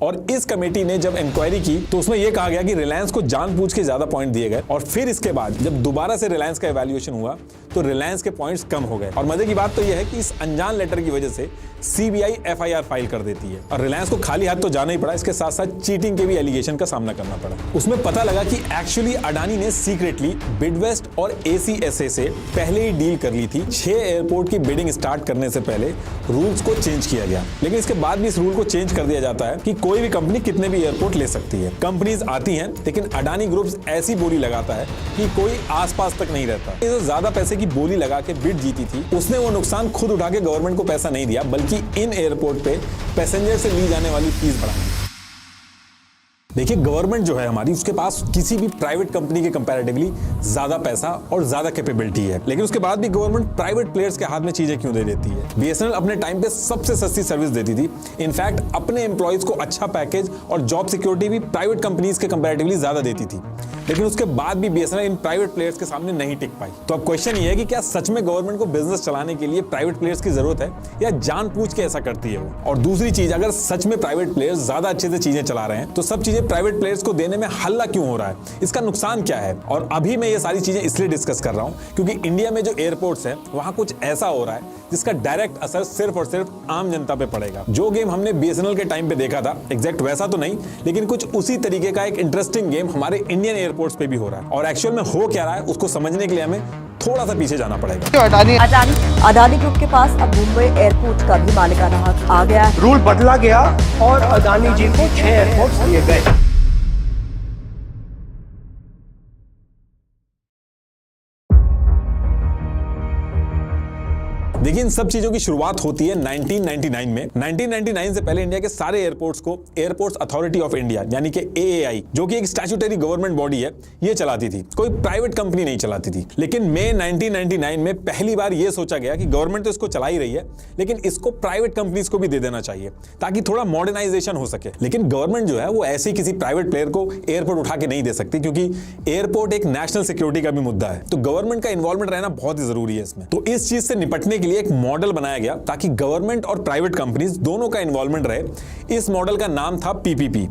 और इस कमेटी ने जब इंक्वायरी की तो उसमें यह कहा गया कि रिलायंस को जानबूझ के ज्यादा पॉइंट दिए गए और फिर इसके बाद जब दोबारा से रिलायंस का इवैल्यूएशन हुआ तो रिलायंस के पॉइंट्स कम हो गए। और मजे की बात तो यह है कि इस अनजान लेटर की वजह से सीबीआई एफआईआर फाइल कर देती है और रिलायंस को खाली हाथ तो जाना ही पड़ा, इसके साथ साथ चीटिंग के भी एलिगेशन का सामना करना पड़ा। उसमें पता लगा कि एक्चुअली अडानी ने सीक्रेटली बिडवेस्ट और एसीएसए से पहले ही डील कर ली थी। 6 एयरपोर्ट की बिडिंग स्टार्ट करने से पहले रूल्स को चेंज किया गया, लेकिन इसके बाद भी इस रूल को चेंज कर दिया जाता है कि कोई भी कंपनी कितने भी एयरपोर्ट ले सकती है। कंपनीज आती हैं लेकिन अडानी ग्रुप्स ऐसी बोली लगाता है कि कोई आसपास तक नहीं रहता। ये जो ज्यादा पैसे की बोली लगा के बिड जीती थी उसने वो नुकसान खुद उठा के गवर्नमेंट को पैसा नहीं दिया, बल्कि इन एयरपोर्ट पे पैसेंजर से ली जाने वाली फीस बढ़ाई। देखिए गवर्नमेंट जो है हमारी, उसके पास किसी भी प्राइवेट कंपनी के कंपैरेटिवली ज्यादा पैसा और ज्यादा कैपेबिलिटी है, लेकिन उसके बाद भी गवर्नमेंट प्राइवेट प्लेयर्स के हाथ में चीजें क्यों दे देती है। बीएसएनएल अपने टाइम पे सबसे सस्ती सर्विस देती थी, इनफैक्ट अपने एम्प्लॉइज को अच्छा पैकेज और जॉब सिक्योरिटी भी प्राइवेट कंपनीज के कंपैरेटिवली ज्यादा देती थी, लेकिन उसके बाद भी बीएसएनएल इन प्राइवेट प्लेयर्स के सामने नहीं टिक पाई। तो अब क्वेश्चन ये है कि क्या सच में गवर्नमेंट को बिजनेस चलाने के लिए प्राइवेट प्लेयर्स की जरूरत है या जानबूझ के ऐसा करती है वो। और दूसरी चीज, अगर सच में प्राइवेट प्लेयर्स ज्यादा अच्छे से चीजें चला रहे हैं तो सब चीजें प्राइवेट प्लेयर्स को देने में हल्ला क्यों हो रहा है, इसका नुकसान क्या है। और अभी मैं ये सारी चीजें इसलिए डिस्कस कर रहा हूं क्योंकि इंडिया में जो एयरपोर्ट्स हैं वहां कुछ ऐसा हो रहा है जिसका डायरेक्ट असर सिर्फ और सिर्फ आम जनता पे पड़ेगा। जो गेम हमने बीएसएनएल के टाइम पे देखा था, एग्जैक्ट वैसा तो नहीं, लेकिन कुछ उसी तरीके का एक इंटरेस्टिंग गेम हमारे इंडियन एयरपोर्ट्स पे भी हो रहा है। और एक्चुअल में हो क्या रहा है उसको समझने के लिए हमें थोड़ा सा पीछे जाना पड़ेगा। अडानी ग्रुप के पास अब मुंबई एयरपोर्ट का भी मालिकाना हक आ गया है। रूल बदला गया और अडानी जी को 6 एयरपोर्ट्स दिए गए। देखिए इन सब चीजों की शुरुआत होती है 1999 में। 1999 से पहले इंडिया के सारे एयरपोर्ट्स को एयरपोर्ट्स अथॉरिटी ऑफ इंडिया यानी कि एएआई, जो कि एक स्टैट्यूटरी गवर्नमेंट बॉडी है, ये चलाती थी, कोई प्राइवेट कंपनी नहीं चलाती थी। लेकिन मई 1999 में पहली बार ये सोचा गया कि गवर्नमेंट तो इसको चला ही रही है, लेकिन इसको प्राइवेट कंपनीज को भी दे देना चाहिए ताकि थोड़ा मॉडर्नाइजेशन हो सके। लेकिन गवर्नमेंट जो है वो ऐसे किसी प्राइवेट प्लेयर को एयरपोर्ट उठा के नहीं दे सकती, क्योंकि एयरपोर्ट एक नेशनल सिक्योरिटी का भी मुद्दा है, तो गवर्नमेंट का इन्वॉल्वमेंट रहना बहुत ही जरूरी है इसमें। तो इस चीज से निपटने के लिए एक मॉडल बनाया गया ताकि गवर्नमेंट और प्राइवेट कंपनीज दोनों का इन्वॉल्वमेंट रहे। इस मॉडल का नाम था PPP,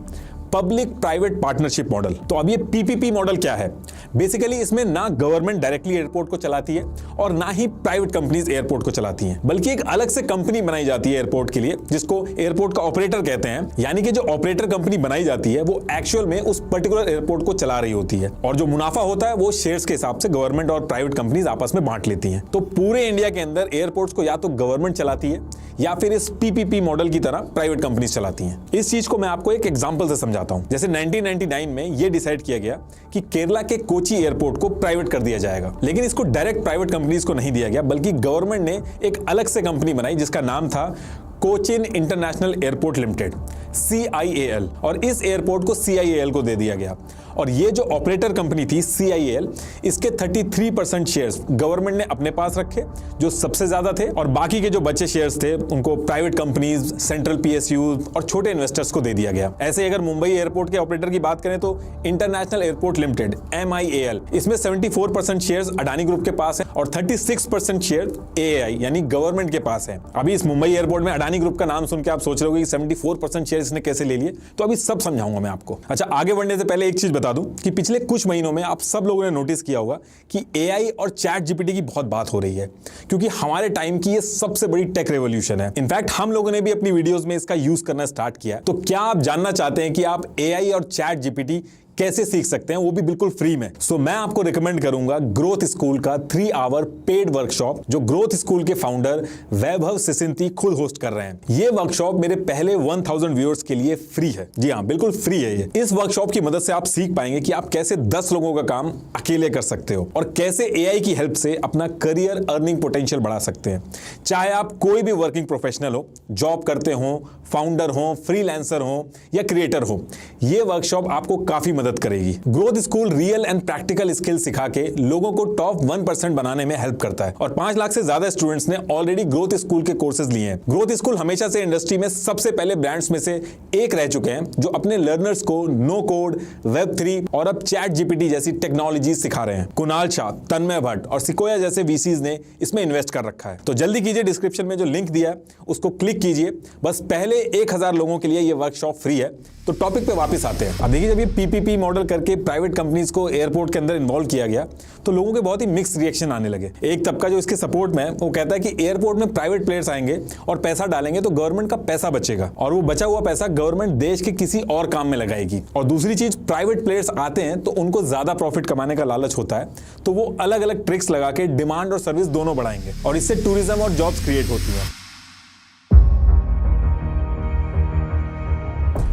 public private partnership model. तो अब ये पीपीपी मॉडल क्या है? बेसिकली इसमें ना गवर्नमेंट डायरेक्टली एयरपोर्ट को चलाती है और ना ही प्राइवेट कंपनीज एयरपोर्ट को चलाती हैं, बल्कि एक अलग से कंपनी बनाई जाती है एयरपोर्ट के लिए, जिसको एयरपोर्ट का ऑपरेटर कहते हैं। यानी कि जो ऑपरेटर कंपनी बनाई जाती है वो एक्चुअल में उस पर्टिकुलर एयरपोर्ट को चला रही होती है, और जो मुनाफा होता है वो शेयर्स के हिसाब से गवर्नमेंट और प्राइवेट कंपनीज आपस में बांट लेती हैं। तो पूरे इंडिया के अंदर एयरपोर्ट्स को या तो गवर्नमेंट चलाती है या फिर इस पीपीपी मॉडल की तरह प्राइवेट कंपनीज चलाती हैं। इस चीज को मैं आपको एक एग्जांपल से समझाता हूं। जैसे 1999 में यह डिसाइड किया गया कि केरला के कोची एयरपोर्ट को प्राइवेट कर दिया जाएगा, लेकिन इसको डायरेक्ट प्राइवेट कंपनीज को नहीं दिया गया, बल्कि गवर्नमेंट ने एक अलग से कंपनी बनाई जिसका नाम था Cochin international airport limited, CIAL, और इस एयरपोर्ट को CIAL को दे दिया गया। और ये जो ऑपरेटर कंपनी थी CIAL, इसके 33% शेयर्स गवर्नमेंट ने अपने पास रखे, जो सबसे ज्यादा थे, और बाकी के जो बचे शेयर्स थे उनको प्राइवेट कंपनीज, सेंट्रल PSUs और छोटे इन्वेस्टर्स को दे दिया गया। ऐसे अगर मुंबई एयरपोर्ट के ऑपरेटर की बात करें तो इंटरनेशनल एयरपोर्ट लिमिटेड MIAL, इसमें 74% शेयर्स अडानी ग्रुप के पास है और 36% शेयर AAI यानी गवर्नमेंट के पास है। अभी इस मुंबई एयरपोर्ट में अडानी ग्रुप का नाम सुन के आप सोच रहे हो कि 74% शेयर इसने कैसे ले लिए, तो अभी सब समझाऊंगा मैं आपको। अच्छा, आगे बढ़ने से पहले एक चीज बता दूं कि पिछले कुछ महीनों में आप सब लोगों ने नोटिस किया होगा कि AI और चैट जीपीटी की बहुत बात हो रही है, क्योंकि हमारे टाइम की ये सबसे बड़ी टेक रेवोल्यूशन है। इनफैक्ट हम लोगों ने भी अपनी वीडियोस में इसका यूज करना स्टार्ट किया है। तो क्या आप जानना चाहते हैं कि आप AI और चैट जीपीटी कैसे सीख सकते हैं, वो भी बिल्कुल फ्री में? सो मैं आपको रिकमेंड करूंगा ग्रोथ स्कूल का 3 आवर पेड वर्कशॉप, जो ग्रोथ स्कूल के फाउंडर वैभव सिसिंती खुद होस्ट कर रहे हैं। ये वर्कशॉप मेरे पहले 1000 व्यूअर्स के लिए फ्री है। जी हाँ, बिल्कुल फ्री है ये। इस वर्कशॉप की मदद से आप सीख पाएंगे कि आप कैसे 10 लोगों का काम अकेले कर सकते हो और कैसे AI की हेल्प से अपना करियर अर्निंग पोटेंशियल बढ़ा सकते हैं। चाहे आप कोई भी वर्किंग प्रोफेशनल हो, जॉब करते हो, फाउंडर हो, फ्रीलांसर हो या क्रिएटर हो, ये वर्कशॉप आपको काफी मदद करेगी। Growth school real and practical skill सिखा के लोगों को टॉप 1% बनाने में हेल्प करता है, और 5 लाख से ज्यादा स्टूडेंट्स ने ऑलरेडी ग्रोथ स्कूल के कोर्सेज लिए हैं। ग्रोथ स्कूल हमेशा से इंडस्ट्री में सबसे पहले ब्रांड्स में से एक रह चुके हैं जो अपने लर्नर्स को नो कोड, Web3 और अब चैट जीपीटी जैसी टेक्नोलॉजी सिखा रहे हैं। कुणाल शाह, तन्मय भट्ट और सिकोया जैसे VCs ने इसमें इन्वेस्ट कर रखा है। तो जल्दी कीजिए, डिस्क्रिप्शन में जो लिंक दिया है उसको क्लिक कीजिए। बस पहले पूरे 1000 लोगों के लिए ये वर्कशॉप फ्री है। तो टॉपिक पे वापस आते हैं। अब देखिए, जब ये पीपीपी मॉडल करके प्राइवेट कंपनीज को एयरपोर्ट के अंदर इन्वॉल्व किया गया तो लोगों के बहुत ही मिक्स रिएक्शन आने लगे। एक तबका जो इसके सपोर्ट में है वो कहता है कि एयरपोर्ट में प्राइवेट प्लेयर्स आएंगे और पैसा डालेंगे तो गवर्नमेंट का पैसा बचेगा और वो बचा हुआ पैसा गवर्नमेंट देश के किसी और काम में लगाएगी। और दूसरी चीज, प्राइवेट प्लेयर्स आते हैं तो उनको ज्यादा प्रॉफिट कमाने का लालच होता है, तो वो अलग अलग ट्रिक्स लगा के डिमांड और सर्विस दोनों बढ़ाएंगे और इससे टूरिज्म और जॉब्स क्रिएट होती हैं।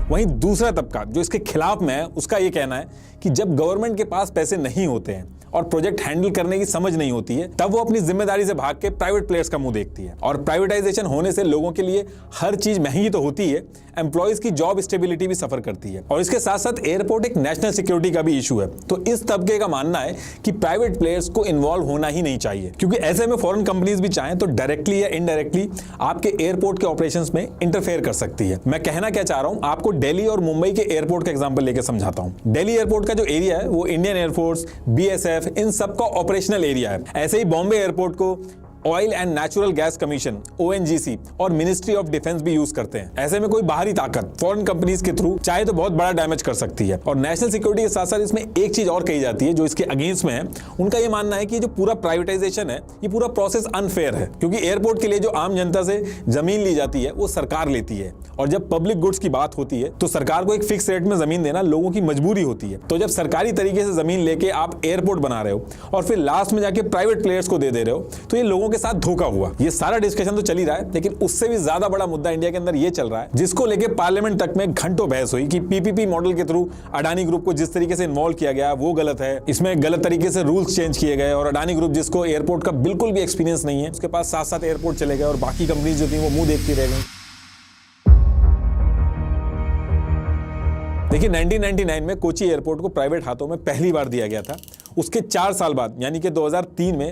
वहीं दूसरा तबका जो इसके खिलाफ में है, उसका ये कहना है कि जब गवर्नमेंट के पास पैसे नहीं होते हैं और प्रोजेक्ट हैंडल करने की समझ नहीं होती है, तब वो अपनी जिम्मेदारी से भाग के प्राइवेट प्लेयर्स का मुंह देखती है। और प्राइवेटाइजेशन होने से लोगों के लिए हर चीज महंगी तो होती है, एम्प्लॉयज की जॉब स्टेबिलिटी भी सफर करती है। और इसके साथ साथ एयरपोर्ट एक नेशनल सिक्योरिटी का भी इशू है। तो इस तबके का मानना है कि प्राइवेट प्लेयर्स को इन्वॉल्व होना ही नहीं चाहिए, क्योंकि ऐसे में फॉरेन कंपनीज भी चाहें तो डायरेक्टली या इनडायरेक्टली आपके एयरपोर्ट के ऑपरेशंस में इंटरफेयर कर सकती है। मैं कहना क्या चाह रहा हूं, आपको दिल्ली और मुंबई के एयरपोर्ट का एग्जांपल लेकर समझाता हूं। दिल्ली एयरपोर्ट का जो एरिया है वो इंडियन एयरफोर्स, बीएसएफ, इन सब का ऑपरेशनल एरिया है। ऐसे ही बॉम्बे एयरपोर्ट को oil and natural gas commission ONGC और मिनिस्ट्री ऑफ डिफेंस भी यूज करते हैं। ऐसे में कोई बाहरी ताकत फॉरेन कंपनीज के थ्रू चाहे तो बहुत बड़ा डैमेज कर सकती है। और नेशनल सिक्योरिटी के साथ साथ इसमें एक चीज और कही जाती है जो इसके अगेंस्ट में है। उनका ये मानना है कि जो पूरा प्राइवेटाइजेशन है, ये पूरा प्रोसेस अनफेयर है, क्योंकि एयरपोर्ट के लिए जो आम जनता से जमीन ली जाती है वो सरकार लेती है, और जब पब्लिक गुड्स की बात होती है तो सरकार को एक फिक्स रेट में जमीन देना लोगों की मजबूरी होती है। तो जब सरकारी तरीके से जमीन लेके आप एयरपोर्ट बना रहे हो और फिर लास्ट में जाके प्राइवेट प्लेयर्स को दे रहे हो, तो ये लोगों के साथ धोखा हुआ। ये सारा डिस्कशन तो चल ही रहा है, लेकिन उससे भी ज्यादा बड़ा मुद्दा इंडिया के अंदर ये चल रहा है, जिसको लेके पार्लियामेंट तक में घंटों बहस हुई कि पीपीपी मॉडल के थ्रू अडानी ग्रुप को जिस तरीके से इन्वॉल्व किया गया वो गलत है, इसमें गलत तरीके से रूल्स चेंज किए गए, और अडानी ग्रुप जिसको एयरपोर्ट का बिल्कुल भी एक्सपीरियंस नहीं है, उसके पास 7-7 एयरपोर्ट चले गए और बाकी कंपनीज जो थी वो मुंह देखती रह गई। देखिए, 1999 में कोची एयरपोर्ट को प्राइवेट हाथों में पहली बार दिया गया था। उसके 4 साल बाद यानी कि 2003 में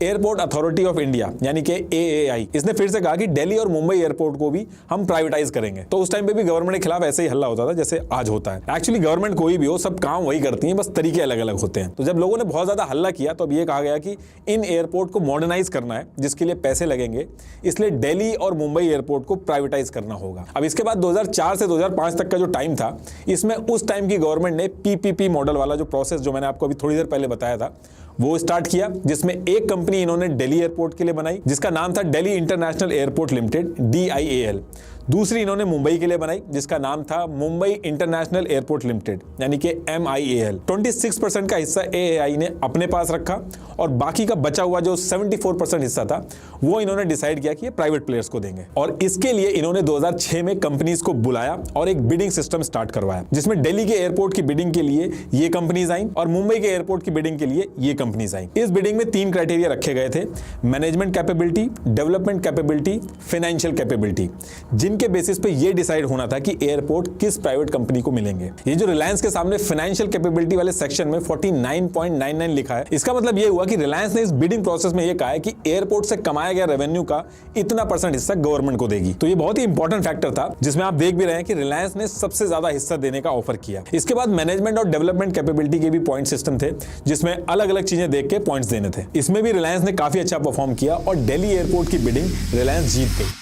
एयरपोर्ट अथॉरिटी ऑफ इंडिया यानी कि AAI इसने फिर से कहा कि दिल्ली और मुंबई एयरपोर्ट को भी हम प्राइवेटाइज करेंगे। तो उस टाइम पे भी गवर्नमेंट के खिलाफ ऐसे ही हल्ला होता था जैसे आज होता है। एक्चुअली गवर्नमेंट कोई भी हो, सब काम वही करती है, बस तरीके अलग अलग होते हैं। तो जब लोगों ने बहुत ज्यादा हल्ला किया तो अब ये कहा गया कि इन एयरपोर्ट को मॉडर्नाइज करना है, जिसके लिए पैसे लगेंगे, इसलिए दिल्ली और मुंबई एयरपोर्ट को प्राइवेटाइज करना होगा। अब इसके बाद 2004 से 2005 तक का जो टाइम था, इसमें उस टाइम की गवर्नमेंट ने PPP मॉडल वाला जो प्रोसेस जो मैंने आपको अभी थोड़ी देर पहले बताया था वो स्टार्ट किया, जिसमें एक कंपनी इन्होंने दिल्ली एयरपोर्ट के लिए बनाई जिसका नाम था Delhi international airport limited DIAL। दूसरी इन्होंने मुंबई के लिए बनाई जिसका नाम था मुंबई इंटरनेशनल एयरपोर्ट लिमिटेड यानी कि MIAL। 26% का हिस्सा AAI ने अपने पास रखा और बाकी का बचा हुआ जो 74% हिस्सा था वो इन्होंने डिसाइड किया कि ये प्राइवेट प्लेयर्स को देंगे। और इसके लिए इन्होंने 2006 में कंपनीज को बुलाया और एक बिडिंग सिस्टम स्टार्ट करवाया, जिसमें दिल्ली के एयरपोर्ट की बिडिंग के लिए ये कंपनीज आई और मुंबई के एयरपोर्ट की बिडिंग के लिए ये कंपनीज आई। इस बिडिंग में 3 क्राइटेरिया रखे गए थे: management capability, development capability, financial capability, जिनके बेसिस पे ये डिसाइड होना था कि एयरपोर्ट किस प्राइवेट कंपनी को मिलेंगे। ये जो रिलायंस के सामने फाइनेंशियल कैपेबिलिटी वाले सेक्शन में 49.99 लिखा है, इसका मतलब ये हुआ कि रिलायंस ने इस बिडिंग प्रोसेस में ये कहा है कि एयरपोर्ट से कमाया गया रेवेन्यू का इतना % हिस्सा गवर्नमेंट को देगी। तो ये बहुत ही इंपॉर्टेंट फैक्टर था, जिसमें आप देख भी रहे हैं कि रिलायंस ने सबसे ज्यादा हिस्सा देने का ऑफर किया। इसके बाद मैनेजमेंट और डेवलपमेंट कैपेबिलिटी के भी पॉइंट सिस्टम थे, जिसमें अलग अलग चीजें देख के पॉइंट्स देने थे। इसमें भी रिलायंस ने काफी अच्छा परफॉर्म किया और दिल्ली एयरपोर्ट की बिडिंग रिलायंस जीत गई।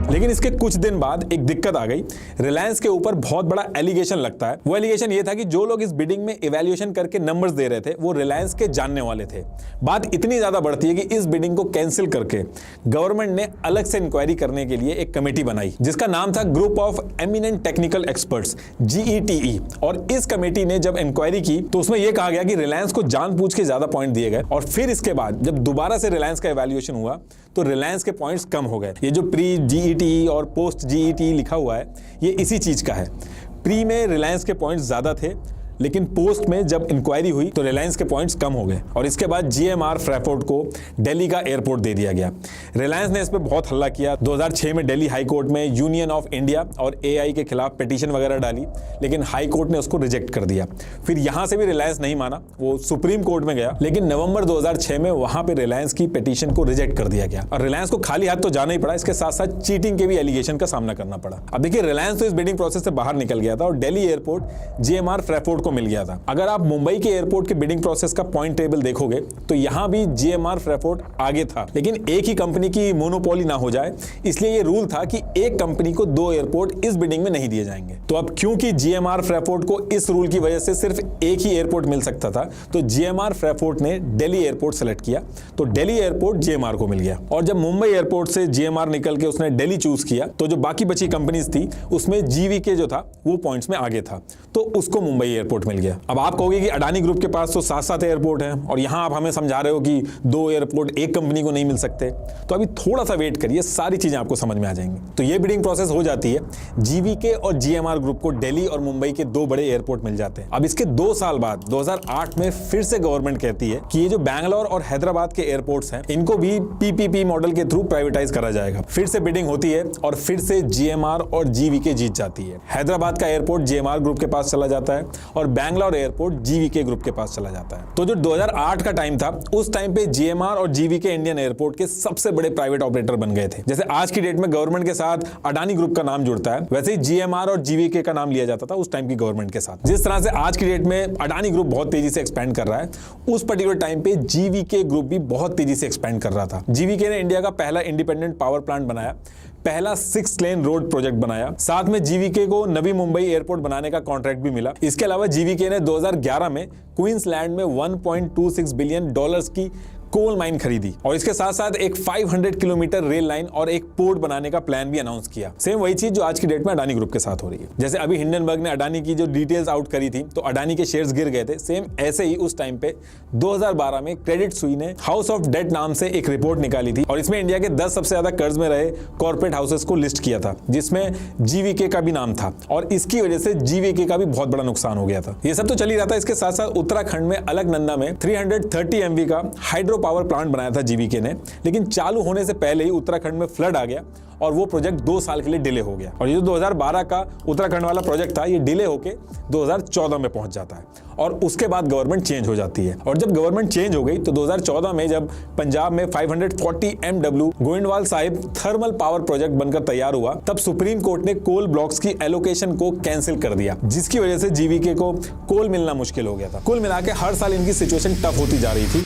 लेकिन इसके कुछ दिन बाद एक दिक्कत आ गई। रिलायंस के ऊपर बहुत बड़ा एलिगेशन लगता है। वो एलिगेशन ये था कि जो लोग इस बिडिंग में इवैल्यूएशन करके नंबर्स दे रहे थे वो रिलायंस के जानने वाले थे। बात इतनी ज्यादा बढ़ती है कि इस बिडिंग को कैंसिल करके गवर्नमेंट ने अलग से इंक्वायरी करने के लिए एक कमेटी बनाई जिसका नाम था group of eminent technical experts GETE। और इस कमेटी ने जब इंक्वायरी की तो उसमें यह कहा गया कि रिलायंस को जानबूझ के ज्यादा पॉइंट दिए गए, और फिर इसके बाद जब दोबारा से रिलायंस का इवैल्यूएशन हुआ तो रिलायंस के पॉइंट्स कम हो गए। ये जो प्री GETE और पोस्ट GETE लिखा हुआ है ये इसी चीज का है। प्री में रिलायंस के पॉइंट्स ज्यादा थे, लेकिन पोस्ट में जब इंक्वायरी हुई तो रिलायंस के पॉइंट्स कम हो गए और इसके बाद GMR फ्रैफोर्ड को दिल्ली का एयरपोर्ट दे दिया गया। रिलायंस ने इस पर बहुत हल्ला किया। 2006 में दिल्ली हाई कोर्ट में यूनियन ऑफ इंडिया और AI के खिलाफ पिटीशन वगैरह डाली, लेकिन हाई कोर्ट ने उसको रिजेक्ट कर दिया। फिर यहां से भी रिलायंस नहीं माना, वो सुप्रीम कोर्ट में गया, लेकिन नवंबर 2006 में वहां पर रिलायंस की पिटीशन को रिजेक्ट कर दिया गया और रिलायंस को खाली हाथ तो जाना ही पड़ा, इसके साथ साथ चीटिंग के भी एलिगेशन का सामना करना पड़ा। अब देखिए, रिलायंस तो इस बिडिंग प्रोसेस से बाहर निकल गया था और दिल्ली एयरपोर्ट GMR फ्रैफोर्ड को मिल गया था। अगर आप मुंबई के एयरपोर्ट के बिडिंग प्रोसेस का पॉइंट टेबल देखोगे तो यहां भी GMR फ्रेपोर्ट आगे था, लेकिन एक ही कंपनी की मोनोपोली ना हो जाए इसलिए ये रूल था कि एक कंपनी को 2 एयरपोर्ट इस बिडिंग में नहीं दिए जाएंगे। तो अब क्योंकि GMR फ्रेपोर्ट को इस रूल की वजह से सिर्फ एक ही एयरपोर्ट मिल सकता था, तो GMR फ्रेपोर्ट ने दिल्ली एयरपोर्ट सेलेक्ट किया, तो दिल्ली एयरपोर्ट GMR को मिल गया। और जब मुंबई एयरपोर्ट से GMR निकल के उसने दिल्ली चूज किया, तो जो बाकी बची कंपनीज थी उसमें GVK जो था वो पॉइंट्स में आगे था, तो उसको मुंबई एयरपोर्ट मिल गया। अब आप कहोगे कि अडानी ग्रुप के पास तो 7-7 एयरपोर्ट हैं और यहां आप हमें समझा रहे हो कि 2 एयरपोर्ट एक कंपनी को नहीं मिल सकते। तो अभी थोड़ा सा वेट करिए, सारी चीजें आपको समझ में आ जाएंगी। तो ये बिडिंग प्रोसेस हो जाती है, GVK और GMR ग्रुप को दिल्ली और मुंबई के 2 बड़े एयरपोर्ट मिल जाते हैं। अब इसके 2 साल बाद 2008 में फिर से गवर्नमेंट कहती है कि ये जो बैंगलोर और हैदराबाद के एयरपोर्ट्स हैं इनको भी PPP मॉडल के थ्रू प्राइवेटाइज करा जाएगा। फिर से बिडिंग होती है और फिर से GMR और GVK जीत जाती है। हैदराबाद का एयरपोर्ट GMR ग्रुप के पास चला जाता है और बैंगलोर एयरपोर्ट GVK ग्रुप के पास चला जाता है। तो जो 2008 का टाइम था, उस टाइम पे GMR और GVK इंडियन एयरपोर्ट के सबसे बड़े प्राइवेट ऑपरेटर बन गए थे। जैसे आज की डेट में गवर्नमेंट के साथ अडानी ग्रुप का नाम जुड़ता है, वैसे ही GMR और GVK का नाम लिया जाता था उस टाइम की गवर्नमेंट के साथ। जिस तरह से आज की डेट में अडानी ग्रुप बहुत तेजी से एक्सपेंड कर रहा है, उस पर्टिकुलर टाइम पे GVK ग्रुप भी बहुत तेजी से एक्सपेंड कर रहा था। GVK ने इंडिया का पहला इंडिपेंडेंट पावर प्लांट बनाया, पहला 6 लेन रोड प्रोजेक्ट बनाया, साथ में GVK को नवी मुंबई एयरपोर्ट बनाने का कॉन्ट्रैक्ट भी मिला। इसके अलावा GVK ने 2011 में क्वींसलैंड में $1.26 बिलियन की कोल माइन खरीदी और इसके साथ साथ एक 500 किलोमीटर रेल लाइन और एक पोर्ट बनाने का प्लान भी अनाउंस किया। सेम वही चीज जो आज की डेट में अडानी ग्रुप के साथ हो रही है। जैसे अभी हिंडनबर्ग ने अडानी की जो डिटेल्स आउट करी थी तो अडानी के शेयर्स गिर गए थे, सेम ऐसे ही उस टाइम पे 2012 में क्रेडिट सुई ने हाउस ऑफ डेट नाम से एक रिपोर्ट निकाली थी और इसमें इंडिया के 10 सबसे ज्यादा कर्ज में रहे कॉर्पोरेट हाउसेस को लिस्ट किया था, जिसमें GVK का भी नाम था और इसकी वजह से GVK का भी बहुत बड़ा नुकसान हो गया था। ये सब तो चल ही रहा था, इसके साथ साथ उत्तराखंड में अलकनंदा में 330 MV का हाइड्रो पावर प्लांट बनाया था GVK ने, लेकिन चालू होने से पहले ही उत्तराखंड में फ्लड आ गया और वो प्रोजेक्ट 2 साल के लिए डिले हो गया। और ये जो 2012 का उत्तराखंड वाला प्रोजेक्ट था ये डिले होके 2014 में पहुंच जाता है और उसके बाद गवर्नमेंट चेंज हो जाती है। और जब गवर्नमेंट चेंज हो गई तो 2014 में जब पंजाब में 540 MW Goindwal Sahib thermal power project बनकर तैयार हुआ, तब सुप्रीम कोर्ट ने कोल ब्लॉक्स की एलोकेशन को कैंसिल कर दिया, जिसकी वजह से GVK को कोल मिलना मुश्किल हो गया था। कुल मिला के हर साल इनकी सिचुएशन टफ होती जा रही थी।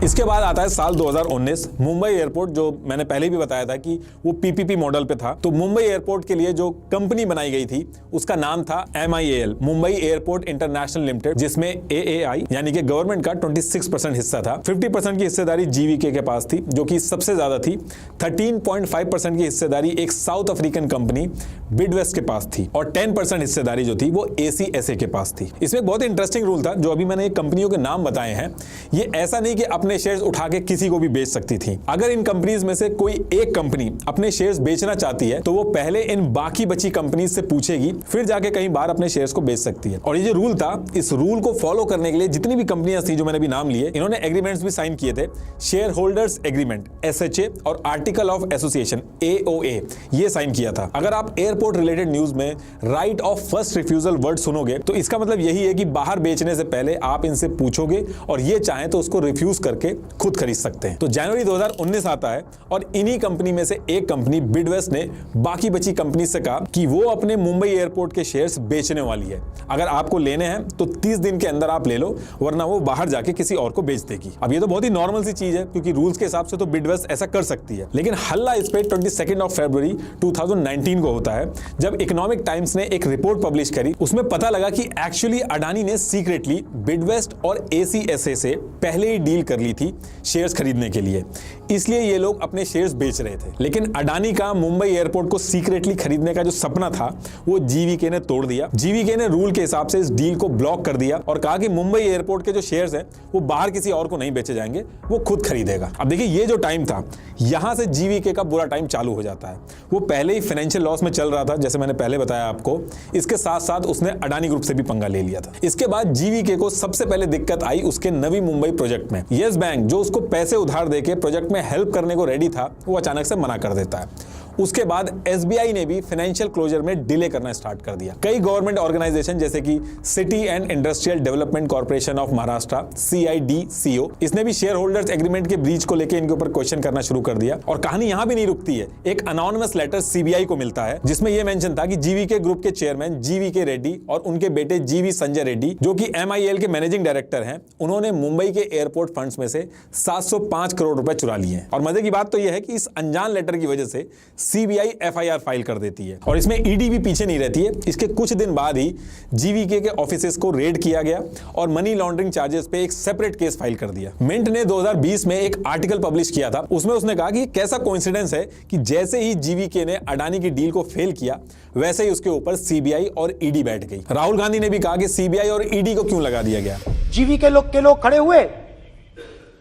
इसके बाद आता है साल 2019। मुंबई एयरपोर्ट, जो मैंने पहले भी बताया था कि वो PPP मॉडल पे था, तो मुंबई एयरपोर्ट के लिए जो कंपनी बनाई गई थी उसका नाम था MIAL, Mumbai airport international limited, जिसमें AAI यानी कि गवर्नमेंट का 26% हिस्सा था। 50% की हिस्सेदारी GVK के पास थी जो कि सबसे ज्यादा थी। 13.5% की हिस्सेदारी एक साउथ अफ्रीकन कंपनी बिडवेस्ट के पास थी और 10% हिस्सेदारी जो थी वो ACSA के पास थी। इसमें बहुत इंटरेस्टिंग रूल था, जो अभी मैंने कंपनियों के नाम बताए हैं, ये ऐसा नहीं कि अपने शेयर्स उठा के किसी को भी बेच सकती थी। अगर इन कंपनीज में से कोई एक कंपनी अपने शेयर्स बेचना चाहती है तो वो पहले इन बाकी बची कंपनीज से पूछेगी, फिर जाके कहीं बाहर अपने शेयर्स को बेच सकती है। और ये जो रूल था, इस रूल को फॉलो करने के लिए जितनी भी कंपनियां थी जो मैंने भी नाम लिए, इन्होंने एग्रीमेंट्स भी साइन किए थे। शेयर होल्डर्स एग्रीमेंट SHA और आर्टिकल ऑफ एसोसिएशन AOA ये साइन किया था। अगर आप एयरपोर्ट रिलेटेड न्यूज में right of first refusal word सुनोगे तो इसका मतलब यही है कि बाहर बेचने से पहले आप इनसे पूछोगे और ये चाहें तो उसको रिफ्यूज करके खुद खरीद सकते हैं। तो जनवरी 2019 आता है और इन्हीं कंपनी में से एक कंपनी बिडवेस्ट ने बाकी बची कंपनी से कहा कि वो अपने मुंबई एयरपोर्ट के शेयर्स बेचने वाली है। अगर आपको लेने हैं तो 30 दिन के अंदर आप ले लो, वरना वो बाहर जाके किसी और को बेच देगी। अब ये तो बहुत ही नॉर्मल सी चीज है क्योंकि रूल्स के हिसाब से तो बिडवेस्ट ऐसा कर सकती है, लेकिन हल्ला इस पे 22 फरवरी 2019 को होता है जब इकोनॉमिक टाइम्स ने एक रिपोर्ट पब्लिश करी। उसमें पता लगा कि एक्चुअली अडानी ने सीक्रेटली बिडवेस्ट और ACSA से पहले ही डील कर ली थी शेयर्स खरीदने के लिए, इसलिए ये लोग अपने शेयर्स बेच रहे थे। लेकिन अडानी का मुंबई एयरपोर्ट को सीक्रेटली खरीदने का जो सपना था वो GVK ने तोड़ दिया। GVK ने रूल के हिसाब से इस डील को ब्लॉक कर दिया और कहा कि मुंबई एयरपोर्ट के जो शेयर्स हैं वो बाहर किसी और को नहीं बेचे जाएंगे, वो खुद खरीदेगा। अब देखिए ये जो टाइम था, यहां से GVK का बुरा टाइम चालू हो जाता है। वो पहले ही फाइनेंशियल लॉस में चल रहा था, जैसे मैंने पहले बताया आपको। इसके साथ साथ उसने अडानी ग्रुप से भी पंगा ले लिया था। इसके बाद GVK को सबसे पहले दिक्कत आई उसके नवी मुंबई प्रोजेक्ट में। येस बैंक जो उसको पैसे उधार देके प्रोजेक्ट में हेल्प करने को रेडी था, वो अचानक से मना कर देता है। उसके बाद SBI ने भी फाइनेंशियल क्लोजर में डिले करना स्टार्ट कर दिया। कई गवर्नमेंट ऑर्गेनाइजेशन जैसे कि city and industrial development corporation of Maharashtra CIDCO, इसने भी शेयर होल्डर्स एग्रीमेंट के ब्रीच को लेकर इनके ऊपर क्वेश्चन करना शुरू कर दिया। और कहानी यहां भी नहीं रुकती है। एक अनोनिमस लेटर CBI को मिलता है जिसमें यह मेंशन था कि GVK ग्रुप के चेयरमैन GVK रेड्डी और उनके बेटे GV संजय रेड्डी, जो कि MIL के मैनेजिंग डायरेक्टर हैं, उन्होंने मुंबई के एयरपोर्ट फंड्स में से 705 करोड़ रुपए चुरा लिए हैं। और मजे की बात तो यह है कि इस अनजान लेटर की वजह से CBI FIR फाइल कर देती है और इसमें ED भी पीछे नहीं रहती है। इसके कुछ दिन बाद ही GVK के ऑफिसेस को रेड किया गया और मनी लॉन्ड्रिंग चार्जेस पे एक सेपरेट केस फाइल कर दिया। मिंट ने 2020 में एक आर्टिकल पब्लिश किया था, उसमें उसने कहा कि कैसा कोइंसिडेंस है कि जैसे ही GVK ने अडानी की डील को फेल किया वैसे ही उसके ऊपर CBI और ED बैठ गई। राहुल गांधी ने भी कहा कि CBI और ED को क्यों लगा दिया गया। जीवी के लोग खड़े हुए,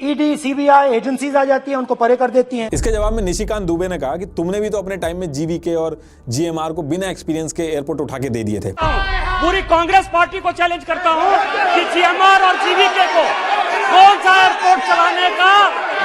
ईडी CBI एजेंसीज आ जाती है, उनको परे कर देती हैं। इसके जवाब में निशिकांत दुबे ने कहा कि तुमने भी तो अपने टाइम में GVK और GMR को बिना एक्सपीरियंस के एयरपोर्ट उठा के दे दिए थे। पूरी कांग्रेस पार्टी को चैलेंज करता हूं कि GMR और GVK को कौन सा एयरपोर्ट चलाने का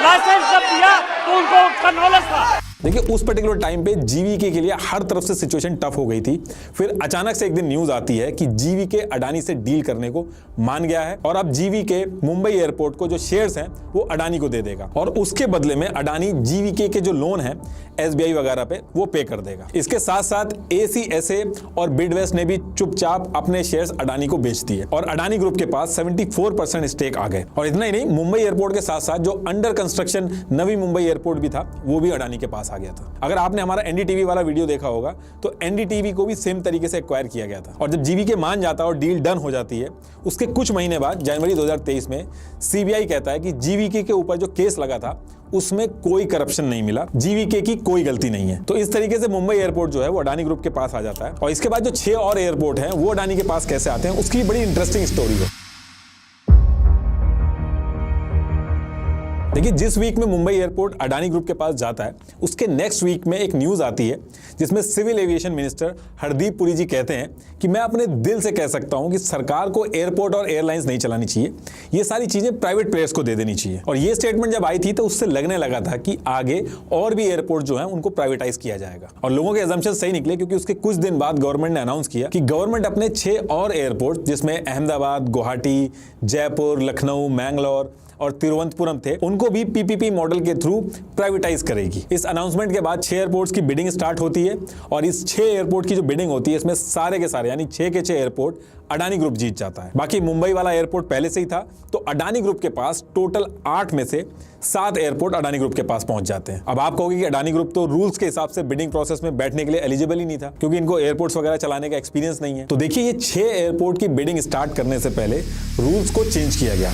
लाइसेंस जब दिया तो उनको उसका नॉलेज था। देखिए उस पर्टिकुलर टाइम पे GVK के लिए हर तरफ से सिचुएशन टफ हो गई थी। फिर अचानक से एक दिन न्यूज आती है कि GVK अडानी से डील करने को मान गया है और अब GVK मुंबई एयरपोर्ट को जो शेयर्स हैं वो अडानी को दे देगा और उसके बदले में अडानी GVK के जो लोन है SBI वगैरह पे वो पे कर देगा। इसके साथ साथ ACSA और बिडवेस्ट ने भी चुपचाप अपने शेयर्स अडानी को बेच दिए और अडानी ग्रुप के पास 74% स्टेक आ गए। और इतना ही नहीं, मुंबई एयरपोर्ट के साथ साथ जो under construction Navi Mumbai airport भी था वो भी अडानी के पास आ गया था। अगर आपने हमारा NDTV वाला वीडियो देखा होगा तो NDTV को भी सेम तरीके से एक्वायर किया गया था। और जब GVK मान जाता है और डील डन हो जाती है, उसके कुछ महीने बाद जनवरी 2023 में CBI कहता है कि GVK के ऊपर जो केस लगा था उसमें कोई करप्शन नहीं मिला, GVK की कोई गलती नहीं है। तो इस तरीके से मुंबई एयरपोर्ट जो है वो अडानी ग्रुप के पास आ जाता है। और इसके बाद जो 6 और एयरपोर्ट हैं वो अडानी के पास कैसे आते हैं उसकी बड़ी इंटरेस्टिंग स्टोरी है। देखिए जिस वीक में मुंबई एयरपोर्ट अडानी ग्रुप के पास जाता है उसके नेक्स्ट वीक में एक न्यूज आती है जिसमें civil aviation minister Hardeep Puri ji कहते हैं कि मैं अपने दिल से कह सकता हूं कि सरकार को एयरपोर्ट और एयरलाइंस नहीं चलानी चाहिए, ये सारी चीजें प्राइवेट प्लेयर्स को दे देनी चाहिए। और ये स्टेटमेंट जब आई थी तो उससे लगने लगा था कि आगे और भी एयरपोर्ट जो है उनको प्राइवेटाइज किया जाएगा। और लोगों के असम्पशन सही निकले क्योंकि उसके कुछ दिन बाद गवर्नमेंट ने अनाउंस किया कि गवर्नमेंट अपने 6 और एयरपोर्ट जिसमें अहमदाबाद, गुवाहाटी, जयपुर, लखनऊ, मैंगलोर और तिरुवनंतपुरम थे उनको भी PPP मॉडल के थ्रू प्राइवेटाइज करेगी। इस अनाउंसमेंट के बाद 6 एयरपोर्ट्स की बिडिंग स्टार्ट होती है और इस 6 एयरपोर्ट की जो बिडिंग होती है इसमें सारे के सारे यानी 6 के 6 एयरपोर्ट अडानी ग्रुप जीत जाता है। बाकी मुंबई वाला एयरपोर्ट पहले से ही था तो अडानी ग्रुप के पास टोटल 8 में से 7 एयरपोर्ट अडानी ग्रुप के पास पहुंच जाते हैं। अब आप कहोगे कि अडानी ग्रुप तो रूल्स के हिसाब से बिडिंग प्रोसेस में बैठने के लिए एलिजिबल ही नहीं था क्योंकि इनको एयरपोर्ट्स वगैरह चलाने का एक्सपीरियंस नहीं है। तो देखिए ये 6 एयरपोर्ट की बिडिंग स्टार्ट करने से पहले रूल्स को चेंज किया गया।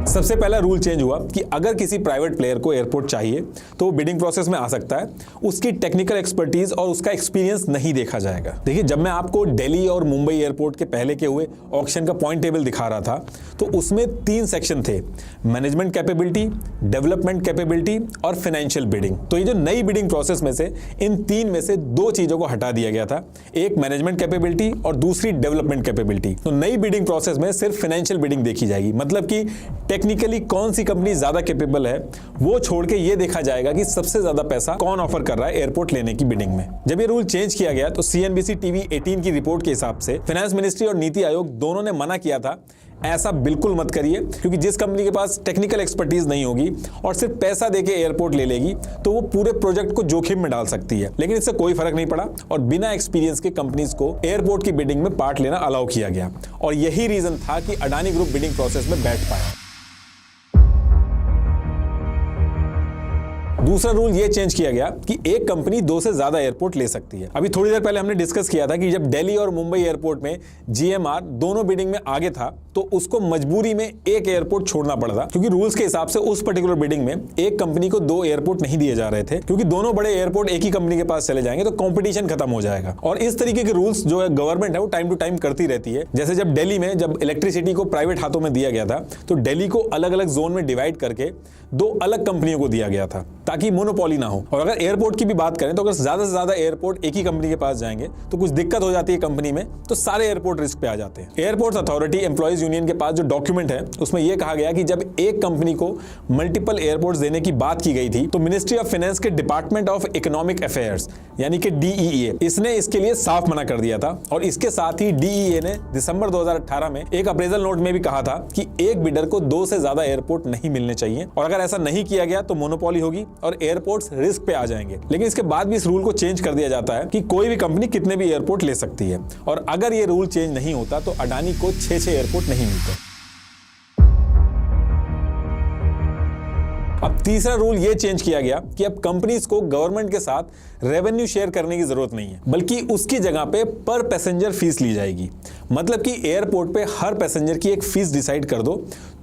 सबसे पहला रूल चेंज हुआ कि अगर किसी प्राइवेट प्लेयर को एयरपोर्ट चाहिए तो वो बिडिंग प्रोसेस में आ सकता है, उसकी टेक्निकल एक्सपर्टीज और उसका एक्सपीरियंस नहीं देखा जाएगा। देखिए जब मैं आपको दिल्ली और मुंबई एयरपोर्ट के पहले के हुए ऑक्शन का पॉइंट टेबल दिखा रहा था तो उसमें 3 सेक्शन थे, मैनेजमेंट कैपेबिलिटी, डेवलपमेंट कैपेबिलिटी और फाइनेंशियल बिडिंग। तो ये जो नई बिडिंग प्रोसेस में से इन 3 में से 2 चीजों को हटा दिया गया था, एक मैनेजमेंट कैपेबिलिटी और दूसरी डेवलपमेंट कैपेबिलिटी। तो नई बिडिंग प्रोसेस में सिर्फ फाइनेंशियल बिडिंग देखी जाएगी, मतलब कि टेक्निकली कौन सी कंपनी ज्यादा कैपेबल है वो छोड़ के ये देखा जाएगा कि सबसे ज्यादा पैसा कौन ऑफर कर रहा है एयरपोर्ट लेने की बिडिंग में। जब ये रूल चेंज किया गया तो CNBC TV 18 की रिपोर्ट के हिसाब से फाइनेंस मिनिस्ट्री और नीति आयोग दोनों ने मना किया था ऐसा बिल्कुल मत करिए क्योंकि जिस कंपनी के पास टेक्निकल एक्सपर्टीज नहीं होगी और सिर्फ पैसा देके एयरपोर्ट ले लेगी तो वो पूरे प्रोजेक्ट को जोखिम में डाल सकती है। लेकिन इससे कोई फर्क नहीं पड़ा और बिना एक्सपीरियंस के कंपनीज को एयरपोर्ट की बिडिंग में पार्ट लेना अलाउ किया गया और यही रीजन था कि अडानी ग्रुप बिडिंग प्रोसेस में बैठ पाया। दूसरा रूल ये चेंज किया गया कि एक कंपनी 2 से ज्यादा एयरपोर्ट ले सकती है। अभी थोड़ी देर पहले हमने डिस्कस किया था कि जब दिल्ली और मुंबई एयरपोर्ट में GMR दोनों बिडिंग में आगे था तो उसको मजबूरी में एक एयरपोर्ट छोड़ना पड़ा था क्योंकि रूल्स के हिसाब से उस पर्टिकुलर बिडिंग में एक कंपनी को 2 एयरपोर्ट नहीं दिए जा रहे थे क्योंकि दोनों बड़े एयरपोर्ट एक ही कंपनी के पास चले जाएंगे तो कंपटीशन खत्म हो जाएगा। और इस तरीके के रूल्स जो है गवर्नमेंट है वो टाइम टू टाइम करती रहती है। जैसे जब दिल्ली में जब इलेक्ट्रिसिटी को प्राइवेट हाथों में दिया गया था तो दिल्ली को अलग अलग जोन में डिवाइड करके 2 अलग कंपनियों को दिया गया था ताकि ताकि मोनोपोली ना हो। और अगर एयरपोर्ट की भी बात करें तो अगर ज्यादा से ज्यादा एयरपोर्ट एक ही कंपनी के पास जाएंगे तो कुछ दिक्कत हो जाती है कंपनी में, तो सारे एयरपोर्ट रिस्क पे आ जाते हैं। एयरपोर्ट्स अथॉरिटी एम्प्लॉइज यूनियन के पास जो डॉक्यूमेंट है उसमें यह कहा गया कि जब एक कंपनी को मल्टीपल एयरपोर्ट्स देने की बात की गई थी तो मिनिस्ट्री ऑफ फाइनेंस के डिपार्टमेंट ऑफ इकोनॉमिक अफेयर्स यानी कि DEA इसने इसके लिए साफ मना कर दिया था। और इसके साथ ही DEA ने दिसंबर 2018 में एक अप्रेजल नोट में भी कहा था कि एक बिडर को 2 से ज्यादा एयरपोर्ट नहीं मिलने चाहिए, और अगर ऐसा नहीं किया गया तो मोनोपोली होगी और एयरपोर्ट्स रिस्क पे आ जाएंगे। लेकिन इसके बाद भी इस रूल को चेंज कर दिया जाता है कि कोई भी कंपनी कितने भी एयरपोर्ट ले सकती है, और अगर ये रूल चेंज नहीं होता तो अडानी को 6 एयरपोर्ट नहीं मिलते। अब तीसरा रूल ये चेंज किया गया कि अब कंपनीज को गवर्नमेंट के साथ रेवेन्यू शेयर करने की जरूरत नहीं है, बल्कि उसकी जगह पे पर पैसेंजर फीस ली जाएगी। मतलब कि एयरपोर्ट पे हर पैसेंजर की एक फीस डिसाइड कर दो,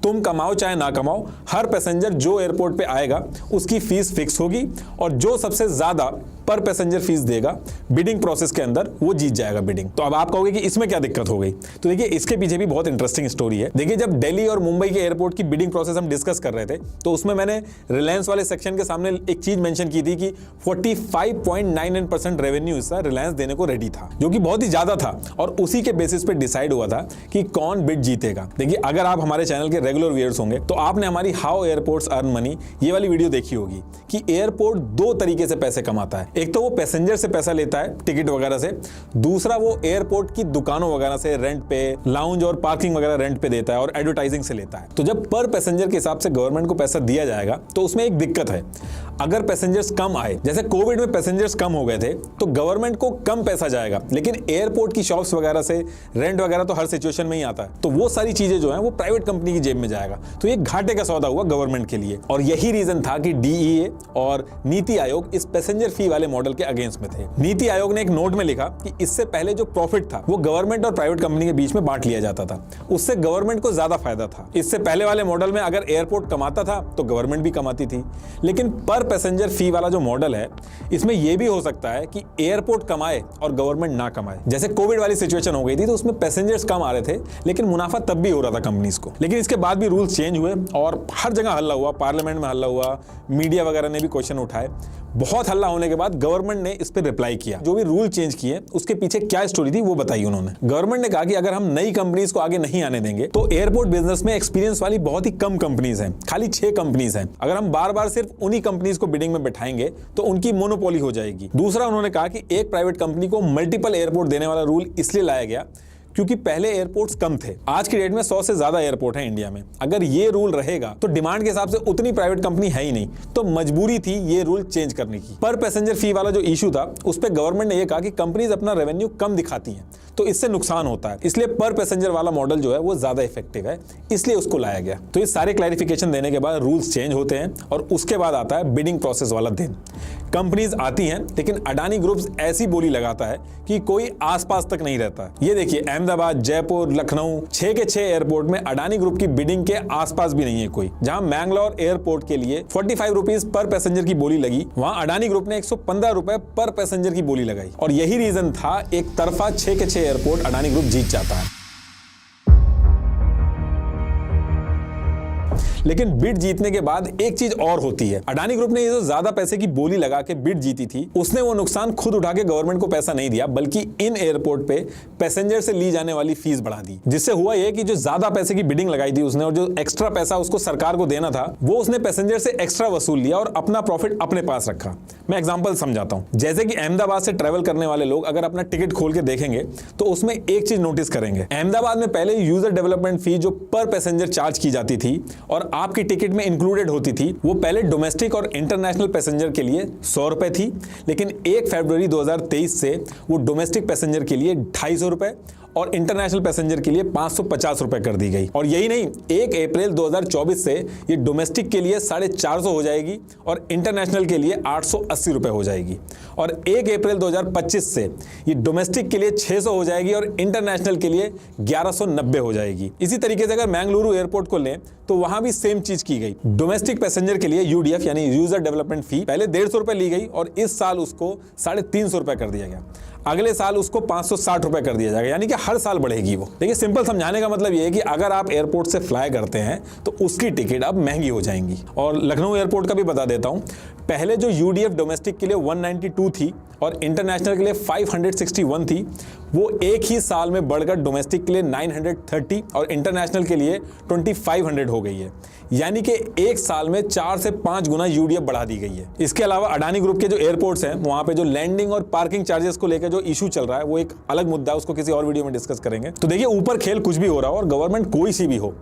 तुम कमाओ चाहे ना कमाओ, हर पैसेंजर जो एयरपोर्ट पे आएगा उसकी फीस फिक्स होगी, और जो सबसे ज्यादा पर पैसेंजर फीस देगा बिडिंग प्रोसेस के अंदर वो जीत जाएगा बिडिंग। तो अब आप कहोगे कि इसमें क्या दिक्कत हो गई, तो देखिए इसके पीछे भी बहुत इंटरेस्टिंग स्टोरी है। देखिए जब दिल्ली और मुंबई के एयरपोर्ट की बिडिंग प्रोसेस हम डिस्कस कर रहे थे तो उसमें मैंने रिलायंस वाले सेक्शन के सामने एक चीज मेंशन की थी कि 45.99% रेवेन्यू हिस्सा रिलायंस देने को रेडी था, जो कि बहुत ही ज्यादा था, और उसी के बेसिस पे डिसाइड हुआ था कि कौन बिड जीतेगा। देखिए अगर आप हमारे चैनल के रेगुलर व्यूअर्स होंगे तो आपने हमारी हाउ एयरपोर्ट्स अर्न मनी ये वाली वीडियो देखी होगी कि एयरपोर्ट 2 तरीके से पैसे कमाता है। एक तो वो पैसेंजर से पैसा लेता है टिकट वगैरह से, दूसरा वो एयरपोर्ट की दुकानों वगैरह से रेंट पे, लाउंज और पार्किंग वगैरह रेंट पे देता है, और एडवर्टाइजिंग से लेता है। तो जब पर पैसेंजर के हिसाब से गवर्नमेंट को पैसा दिया जाएगा तो उसमें एक दिक्कत है, अगर पैसेंजर्स कम आए, जैसे कोविड में पैसेंजर्स कम हो गए थे तो गवर्नमेंट को कम पैसा जाएगा, लेकिन एयरपोर्ट की शॉप्स वगैरह से रेंट वगैरह तो हर सिचुएशन में ही आता है, तो वो सारी चीजें जो है वो प्राइवेट कंपनी की जेब में जाएगा। तो ये घाटे का सौदा हुआ गवर्नमेंट के लिए, और यही रीजन था कि DEA और नीति आयोग इस पैसेंजर फी वाले मॉडल के अगेंस्ट में थे। नीति आयोग ने एक नोट में लिखा कि इससे पहले जो प्रॉफिट था वो गवर्नमेंट और प्राइवेट कंपनी के बीच में बांट लिया जाता था, उससे गवर्नमेंट को ज्यादा फायदा था। इससे पहले वाले मॉडल में अगर एयरपोर्ट कमाता था तो गवर्नमेंट भी कमाती थी, लेकिन पर पैसेंजर फी वाला जो मॉडल है इसमें यह भी हो सकता है कि एयरपोर्ट कमाए और गवर्नमेंट ना कमाए। जैसे कोविड वाली सिचुएशन हो गई थी तो उसमें पैसेंजर्स कम आ रहे थे लेकिन मुनाफा तब भी हो रहा था कंपनीज को। लेकिन इसके बाद भी रूल्स चेंज हुए और हर जगह हल्ला हुआ, पार्लियामेंट में हल्ला हुआ, मीडिया वगैरह ने भी क्वेश्चन उठाए। बहुत हल्ला होने के बाद गवर्नमेंट ने इस पर रिप्लाई किया, जो भी रूल चेंज किए उसके पीछे क्या स्टोरी थी वो बताई उन्होंने। गवर्नमेंट ने कहा कि अगर हम नई कंपनीज को आगे नहीं आने देंगे तो एयरपोर्ट बिजनेस में एक्सपीरियंस वाली बहुत ही कम कंपनीज हैं, खाली 6 कंपनीज हैं। अगर हम बार बार सिर्फ उन्हीं कंपनीज को बिडिंग में बैठाएंगे तो उनकी मोनोपोली हो जाएगी। दूसरा उन्होंने कहा कि एक प्राइवेट कंपनी को मल्टीपल एयरपोर्ट देने वाला रूल इसलिए लाया गया क्योंकि पहले एयरपोर्ट्स कम थे, आज की डेट में 100 से ज्यादा एयरपोर्ट हैं इंडिया में। अगर ये रूल रहेगा तो डिमांड के हिसाब से उतनी प्राइवेट कंपनी है ही नहीं, तो मजबूरी थी ये रूल चेंज करने की। पर पैसेंजर फी वाला जो इशू था उस पर गवर्नमेंट ने यह कहा कि कंपनीज अपना रेवेन्यू कम दिखाती हैं तो इससे नुकसान होता है, इसलिए पर पैसेंजर वाला मॉडल जो है वो ज्यादा इफेक्टिव है, इसलिए उसको लाया गया। तो ये सारे क्लैरिफिकेशन देने के बाद रूल्स चेंज होते हैं और उसके बाद आता है बिडिंग प्रोसेस वाला दिन। कंपनीज आती हैं लेकिन अडानी ग्रुप्स ऐसी बोली लगाता है कि कोई आसपास तक नहीं रहता। ये देखिए अहमदाबाद, जयपुर, लखनऊ 6 के 6 एयरपोर्ट में अडानी ग्रुप की बिडिंग के आसपास भी नहीं है कोई। जहां मैंगलोर एयरपोर्ट के लिए 45 रुपीज पर पैसेंजर की बोली लगी, वहां अडानी ग्रुप ने 115 रुपए पर पैसेंजर की बोली लगाई, और यही रीजन था एक तरफा 6 के 6 एयरपोर्ट अडानी ग्रुप जीत जाता है। लेकिन बिड जीतने के बाद एक चीज और होती है, अडानी ग्रुप ने ये जो ज्यादा पैसे की बोली लगा के बिड जीती थी उसने वो नुकसान खुद उठा के गवर्नमेंट को पैसा नहीं दिया, बल्कि इन एयरपोर्ट पे पैसेंजर से ली जाने वाली फीस बढ़ा दी। जिससे हुआ ये कि जो ज्यादा पैसे की बिडिंग लगाई थी उसने और जो एक्स्ट्रा पैसा उसको सरकार को देना था वो उसने पैसेंजर से एक्स्ट्रा वसूल लिया और अपना प्रॉफिट अपने पास रखा। मैं एग्जांपल समझाता हूं। जैसे कि अहमदाबाद से ट्रेवल करने वाले लोग अगर अपना टिकट खोल के देखेंगे तो उसमें एक चीज नोटिस करेंगे, अहमदाबाद में पहले यूजर डेवलपमेंट फी जो पर पैसेंजर चार्ज की जाती थी और आपकी टिकट में इंक्लूडेड होती थी वो पहले डोमेस्टिक और इंटरनेशनल पैसेंजर के लिए 100 रुपए थी, लेकिन 1 फरवरी 2023 से वो डोमेस्टिक पैसेंजर के लिए 250 रुपए और इंटरनेशनल पैसेंजर के लिए 550 रुपए कर दी गई। और यही नहीं, 1 अप्रैल 2024 से ये डोमेस्टिक के लिए 450 हो जाएगी और इंटरनेशनल के लिए 880 रुपए हो जाएगी, और 1 अप्रैल 2025 से ये डोमेस्टिक के लिए 600 हो जाएगी और इंटरनेशनल के लिए 1190 हो जाएगी। इसी तरीके से अगर मैंगलुरु एयरपोर्ट को लें तो वहां भी सेम चीज की गई। डोमेस्टिक पैसेंजर के लिए यूडीएफ यानी यूजर डेवलपमेंट फी पहले 150 रुपए ली गई और इस साल उसको 350 रुपए कर दिया गया। अगले साल उसको 560 रुपए कर दिया जाएगा, यानी कि हर साल बढ़ेगी वो। देखिए सिंपल समझाने का मतलब ये है कि अगर आप एयरपोर्ट से फ्लाई करते हैं तो उसकी टिकट अब महंगी हो जाएंगी। और लखनऊ एयरपोर्ट का भी बता देता हूं, पहले जो यूडीएफ डोमेस्टिक के लिए 192 थी और इंटरनेशनल के लिए 561 थी, वो एक ही साल में बढ़कर डोमेस्टिक के लिए 930 और इंटरनेशनल के लिए 2500 हो गई है, यानी कि एक साल में 4 से 5 गुना यूडीएफ बढ़ा दी गई है। इसके अलावा अडानी ग्रुप के जो एयरपोर्ट्स हैं वहां पे जो लैंडिंग और पार्किंग चार्जेस को लेकर जो इशू चल रहा है वो एक अलग मुद्दा है, उसको किसी और वीडियो में डिस्कस करेंगे। तो देखिए ऊपर खेल कुछ भी हो रहा हो और गवर्नमेंट कोई सी भी हो,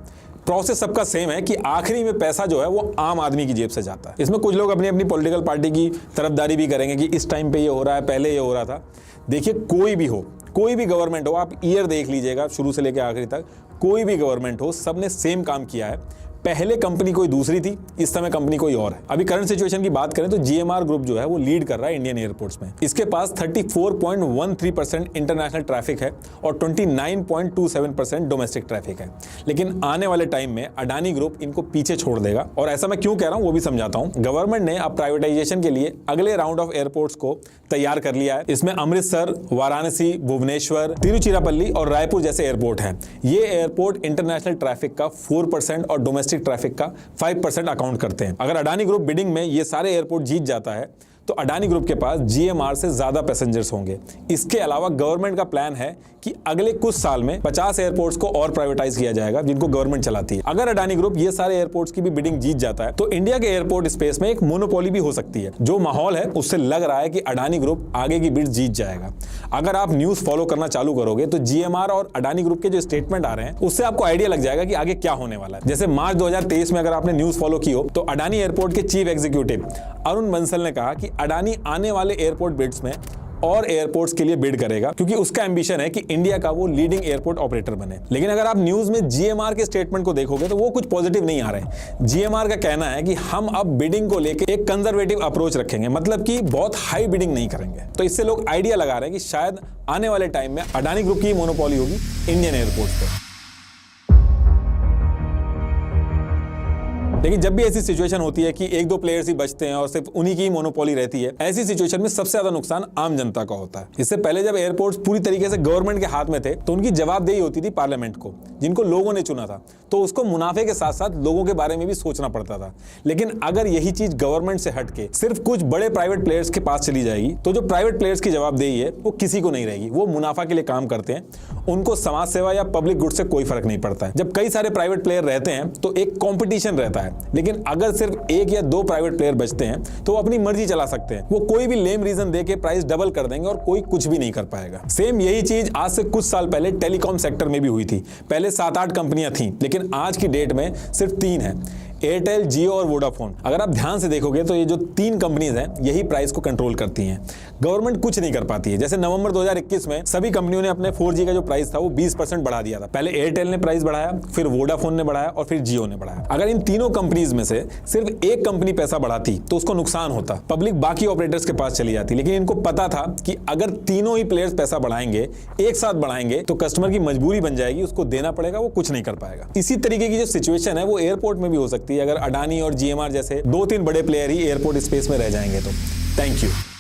प्रोसेस सबका सेम है कि आखिरी में पैसा जो है वो आम आदमी की जेब से जाता है। इसमें कुछ लोग अपनी अपनी पॉलिटिकल पार्टी की तरफदारी भी करेंगे कि इस टाइम पे ये हो रहा है, पहले ये हो रहा था। देखिए कोई भी हो, कोई भी गवर्नमेंट हो, आप ईयर देख लीजिएगा शुरू से लेकर आखिरी तक, कोई भी गवर्नमेंट हो, सबने सेम काम किया है। पहले कंपनी कोई दूसरी थी, इस समय कंपनी कोई और है। अभी करंट सिचुएशन की बात करें तो जीएमआर ग्रुप जो है वो लीड कर रहा है इंडियन एयरपोर्ट्स में। इसके पास 34.13% इंटरनेशनल ट्रैफिक है और 29.27% डोमेस्टिक ट्रैफिक है। लेकिन आने वाले टाइम में अडानी ग्रुप इनको पीछे छोड़ देगा, और ऐसा मैं क्यों कह रहा हूं वो भी समझाता हूं। गवर्नमेंट ने अब प्राइवेटाइजेशन के लिए अगले राउंड ऑफ एयरपोर्ट्स को तैयार कर लिया है। इसमें अमृतसर, वाराणसी, भुवनेश्वर, तिरुचिरापल्ली और रायपुर जैसे एयरपोर्ट हैं। ये एयरपोर्ट इंटरनेशनल ट्रैफिक का 4% और डोमेस्टिक ट्रैफिक का 5% अकाउंट करते हैं। अगर अडानी ग्रुप बिडिंग में ये सारे एयरपोर्ट जीत जाता है तो अडानी ग्रुप के पास जीएमआर से ज्यादा पैसेंजर्स होंगे। इसके अलावा गवर्नमेंट का प्लान है कि अगले कुछ साल में 50 एयरपोर्ट्स को और प्राइवेटाइज किया जाएगा जिनको गवर्नमेंट चलाती है। अगर अडानी ग्रुप ये सारे एयरपोर्ट्स की भी बिडिंग जीत जाता है तो इंडिया के एयरपोर्ट स्पेस में एक मोनोपोली भी हो सकती है। जो माहौल है उससे लग रहा है कि अडानी ग्रुप आगे की बिड जीत जाएगा। अगर आप न्यूज फॉलो करना चालू करोगे तो जीएमआर और अडानी ग्रुप के जो स्टेटमेंट आ रहे हैं उससे आपको आइडिया लग जाएगा कि आगे क्या होने वाला है। जैसे मार्च 2023 में अगर आपने न्यूज फॉलो की हो तो अडानी एयरपोर्ट के चीफ एग्जीक्यूटिव अरुण बंसल ने कहा कि अडानी आने वाले एयरपोर्ट बिड्स में और एयरपोर्ट्स के लिए बिड करेगा क्योंकि उसका एम्बिशन है कि इंडिया का वो लीडिंग एयरपोर्ट ऑपरेटर बने। लेकिन अगर आप न्यूज में जीएमआर के स्टेटमेंट को देखोगे तो वो कुछ पॉजिटिव नहीं आ रहे। जीएमआर का कहना है कि हम अब बिडिंग को लेकर एक कंजर्वेटिव अप्रोच रखेंगे, मतलब कि बहुत हाई बिडिंग नहीं करेंगे। तो इससे लोग आइडिया लगा रहे हैं कि शायद आने वाले टाइम में अडानी ग्रुप की मोनोपोली होगी इंडियन एयरपोर्ट्स पर। लेकिन जब भी ऐसी सिचुएशन होती है कि एक दो प्लेयर्स ही बचते हैं और सिर्फ उन्हीं की मोनोपोली रहती है, ऐसी सिचुएशन में सबसे ज्यादा नुकसान आम जनता का होता है। इससे पहले जब एयरपोर्ट्स पूरी तरीके से गवर्नमेंट के हाथ में थे तो उनकी जवाबदेही होती थी पार्लियामेंट को, जिनको लोगों ने चुना था, तो उसको मुनाफे के साथ साथ लोगों के बारे में भी सोचना पड़ता था। लेकिन अगर यही चीज गवर्नमेंट से हटके सिर्फ कुछ बड़े प्राइवेट प्लेयर्स के पास चली जाएगी तो जो प्राइवेट प्लेयर्स की जवाबदेही है वो किसी को नहीं रहेगी। वो मुनाफा के लिए काम करते हैं, उनको समाज सेवा या पब्लिक गुड से कोई फर्क नहीं पड़ता है। जब कई सारे प्राइवेट प्लेयर रहते हैं तो एक कॉम्पिटिशन रहता है, लेकिन अगर सिर्फ एक या दो प्राइवेट प्लेयर बचते हैं तो वो अपनी मर्जी चला सकते हैं। वो कोई भी लेम रीजन देके प्राइस डबल कर देंगे और कोई कुछ भी नहीं कर पाएगा। सेम यही चीज आज से कुछ साल पहले टेलीकॉम सेक्टर में भी हुई थी। पहले 7-8 कंपनियां थीं, लेकिन आज की डेट में सिर्फ 3 हैं, एयरटेल, जियो और वोडाफोन। अगर आप ध्यान से देखोगे तो ये जो 3 कंपनीज हैं यही प्राइस को कंट्रोल करती हैं। गवर्नमेंट कुछ नहीं कर पाती है। जैसे नवंबर 2021 में सभी कंपनियों ने अपने 4G का जो प्राइस था वो 20% बढ़ा दिया था। पहले एयरटेल ने प्राइस बढ़ाया, फिर वोडाफोन ने बढ़ाया और फिर जियो ने बढ़ाया। अगर इन तीनों कंपनीज में से सिर्फ एक कंपनी पैसा बढ़ाती तो उसको नुकसान होता, पब्लिक बाकी ऑपरेटर्स के पास चली जाती। लेकिन इनको पता था कि अगर तीनों ही प्लेयर्स पैसा बढ़ाएंगे, एक साथ बढ़ाएंगे, तो कस्टमर की मजबूरी बन जाएगी, उसको देना पड़ेगा, वो कुछ नहीं कर पाएगा। इसी तरीके की जो सिचुएशन है वो एयरपोर्ट में भी हो सकती है अगर अडानी और जीएमआर जैसे 2-3 बड़े प्लेयर ही एयरपोर्ट स्पेस में रह जाएंगे तो। Thank you.